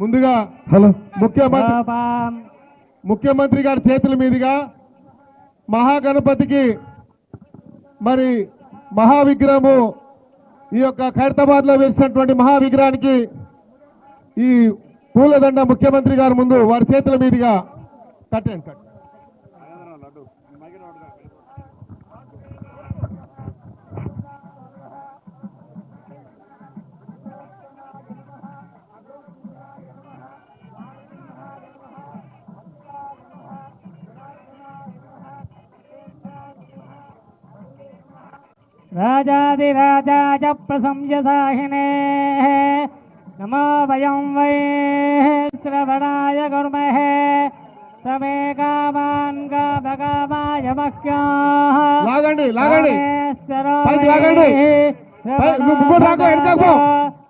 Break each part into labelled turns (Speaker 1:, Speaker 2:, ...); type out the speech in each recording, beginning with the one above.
Speaker 1: ముందుగా ముఖ్యమంత్రి గారి చేతుల మీదుగా మహాగణపతికి మరి మహావిగ్రహము ఈ యొక్క ఖైరతాబాద్ లో వేసినటువంటి మహావిగ్రహానికి ఈ పూలదండ ముఖ్యమంత్రి గారి ముందు వారి చేతుల మీదుగా కట్టండి.
Speaker 2: राजाधिराजाय प्रशंससाहिने नमो वयं वै श्रवणाय कुर्महे तमे कामान् कामकामाय मह्यः
Speaker 1: లాగండి పైకి లాగండి ముగ్గురు రాకో వెనకకు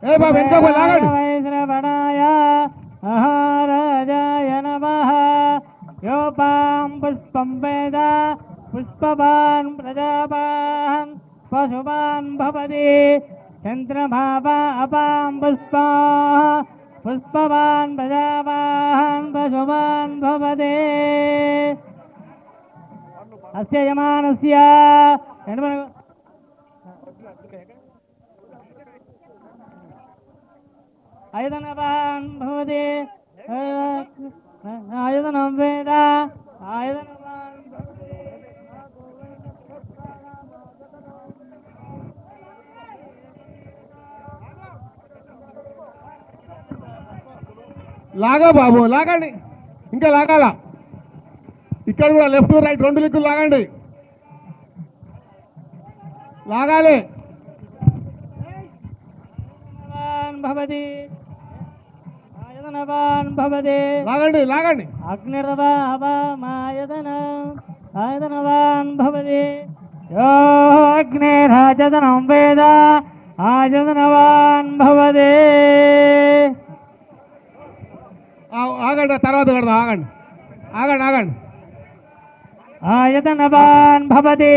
Speaker 1: ఏ బాబు వెనకకు లాగండి
Speaker 2: श्रवणाय महाराजाय नमः योपां पुष्पं वेद पुष्पवान् प्रजावान् पशुवान् भवति चन्द्रमावा अपां पुष्पा पुष्पवान् प्रजावान् पशुवान् भवति अस्य यमानस्य आयतनवान् भवति आयतनं वेद आयतनवान्
Speaker 1: లాగా బాబు లాగండి ఇంకా లాగాల ఇక్కడ కూడా లెఫ్ట్ రైట్ రెండు దిక్కులు లాగండి లాగాలి
Speaker 2: భవతి ఆయతనవాన్ భవతి
Speaker 1: లాగండి
Speaker 2: ఆయతనవాన్ భవతి యో అగ్నిరాజతనం వేద ఆయతనవాన్ భవతి
Speaker 1: ఆగండి తర్వాత కడదాం ఆగండి
Speaker 2: ఆయతనవాన్ భవతి